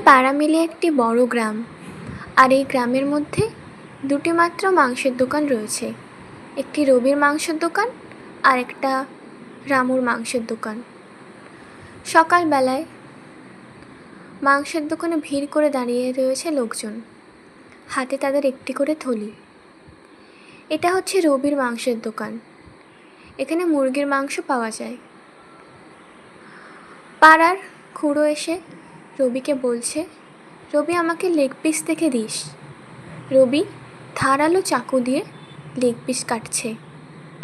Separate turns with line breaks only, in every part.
পাড়া মিলে একটি বড় গ্রাম, আর এই গ্রামের মধ্যে দুটি মাত্র মাংসের দোকান রয়েছে। একটি রবির মাংসের দোকান আর একটা রামুর মাংসের দোকান। সকালবেলায় মাংসের দোকানে ভিড় করে দাঁড়িয়ে রয়েছে লোকজন, হাতে তাদের একটি করে থলি। এটা হচ্ছে রবির মাংসের দোকান। এখানে মুরগির মাংস পাওয়া যায়। পাড়ার খুড়ো এসে রবিকে বলছে, রবি আমাকে লেগ পিস থেকে দিস। রবি ধারালো চাকু দিয়ে লেগ পিস কাটছে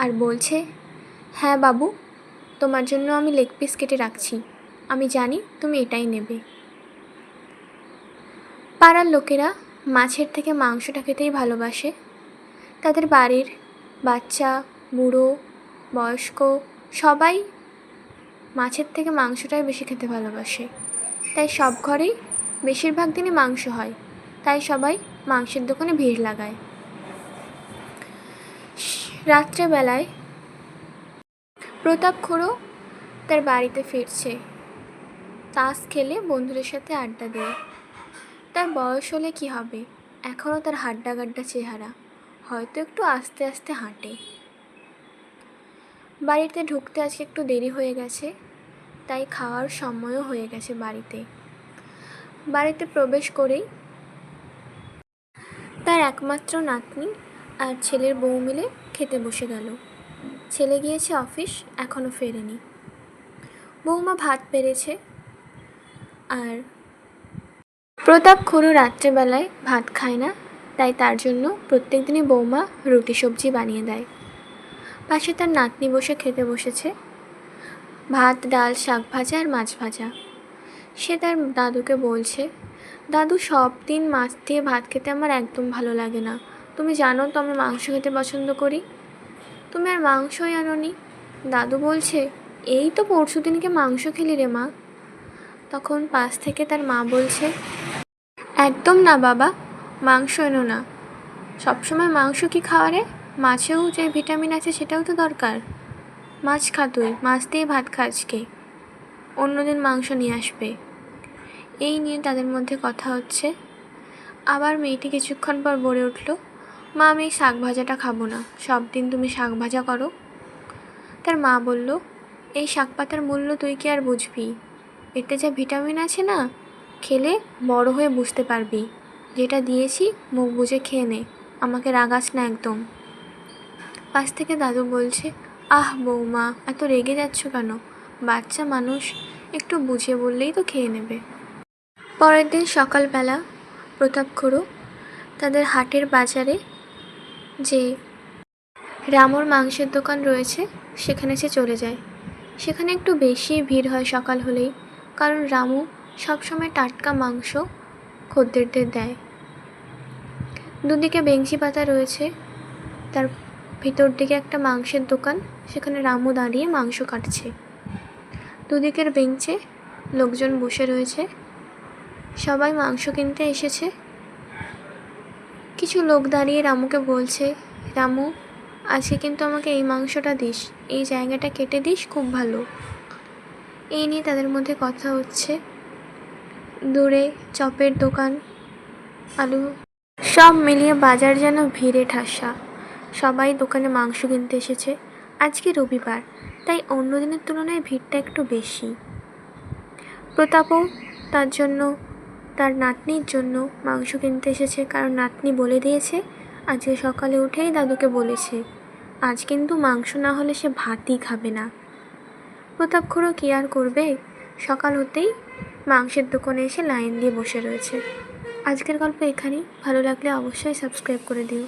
আর বলছে, হ্যাঁ বাবু, তোমার জন্য আমি লেগ পিস কেটে রাখছি, আমি জানি তুমি এটাই নেবে। পাড়ার লোকেরা মাছের থেকে মাংসটা খেতেই ভালোবাসে। তাদের বাড়ির বাচ্চা, বুড়ো, বয়স্ক সবাই মাছের থেকে মাংসটাই বেশি খেতে ভালোবাসে। তাই সব ঘরেই বেশিরভাগ দিনই মাংস হয়, তাই সবাই মাংসের দোকানে ভিড় লাগায়। রাত্রেবেলায় প্রতাপ খুড়ো তার বাড়িতে ফিরছে, তাস খেলে বন্ধুদের সাথে আড্ডা দিয়ে। তার বয়স হলে কি হবে, এখনও তার হাড্ডা গাড্ডা চেহারা, হয়তো একটু আস্তে আস্তে হাঁটে। বাড়িতে ঢুকতে আজকে একটু দেরি হয়ে গেছে, তাই খাওয়ার সময়ও হয়ে গেছে। বাড়িতে প্রবেশ করেই তার একমাত্র নাতনি আর ছেলের বউ মিলে খেতে বসে গেল। ছেলে গিয়েছে অফিস, এখনও ফেরেনি। বৌমা ভাত বেড়েছে, আর প্রতাপ খুড়ো রাত্রেবেলায় ভাত খায় না, তাই তার জন্য প্রত্যেক দিনই বৌমা রুটি সবজি বানিয়ে দেয়। পাশে তার নাতনি বসে খেতে বসেছে, ভাত, ডাল, শাক ভাজা আর মাছ ভাজা। সে তার দাদুকে বলছে, দাদু, সব দিন মাছ দিয়ে ভাত খেতে আমার একদম ভালো লাগে না। তুমি জানো তো আমি মাংস খেতে পছন্দ করি, তুমি আর মাংসই আনোনি। দাদু বলছে, এই তো পরশু দিনকে মাংস খেলি রে মা। তখন পাশ থেকে তার মা বলছে, একদম না বাবা, মাংস এনো না। সবসময় মাংস কি খাওয়া রে, মাছেও যে ভিটামিন আছে সেটাও তো দরকার। মাছ খা, তুই মাছ দিয়ে ভাত খা আজকে, অন্যদিন মাংস নিয়ে আসবে। এই নিয়ে তাদের মধ্যে কথা হচ্ছে। আবার মেয়েটি কিছুক্ষণ পর বলে উঠল, মা, আমি এই শাক ভাজাটা খাবো না, সব দিন তুমি শাক ভাজা করো। তার মা বলল, এই শাক পাতার মূল্য তুই কি আর বুঝবি? এতে যা ভিটামিন আছে না, খেলে বড় হয়ে বুঝতে পারবি। যেটা দিয়েছি মুখ বুজে খেয়ে নে, আমাকে রাগাস না একদম। পাশ থেকে দাদু বলছে, আহ বৌমা, এত রেগে যাচ্ছ কেন? বাচ্চা মানুষ, একটু বুঝিয়ে বললেই তো খেয়ে নেবে। পরের দিন সকালবেলা প্রতাপ খুড়ো তাদের হাটের বাজারে যে রামুর মাংসের দোকান রয়েছে সেখানে সে চলে যায়। সেখানে একটু বেশি ভিড় হয় সকাল হলেই, কারণ রামু সবসময় টাটকা মাংস খদ্দেরদের দেয়। দুদিকে বেঞ্চি পাতা রয়েছে, তার ভিতর দিকে একটা মাংসের দোকান, সেখানে রামু দাঁড়িয়ে মাংস কাটছে। দুদিকের বেঞ্চে লোকজন বসে রয়েছে, সবাই মাংস কিনতে এসেছে। কিছু লোক দাঁড়িয়ে রামুকে বলছে, রামু, আজকে কিন্তু আমাকে এই মাংসটা দিস, এই জায়গাটা কেটে দিস, খুব ভালো। এই নিয়ে তাদের মধ্যে কথা হচ্ছে। দূরে চপের দোকান, আলু, সব মিলিয়ে বাজার যেন ভিড়ে ঠাসা। সবাই দোকানে মাংস কিনতে এসেছে। আজকে রবিবার, তাই অন্য দিনের তুলনায় ভিড়টা একটু বেশি। প্রতাপও তার জন্য, তার নাতনির জন্য মাংস কিনতে এসেছে, কারণ নাতনি বলে দিয়েছে, আজকে সকালে উঠেই দাদুকে বলেছে, আজ কিন্তু মাংস না হলে সে ভাতই খাবে না। প্রতাপ খুড়ো কী আর করবে, সকাল হতেই মাংসের দোকানে এসে লাইন দিয়ে বসে রয়েছে। আজকের গল্প এখানেই। ভালো লাগলে অবশ্যই সাবস্ক্রাইব করে দিও।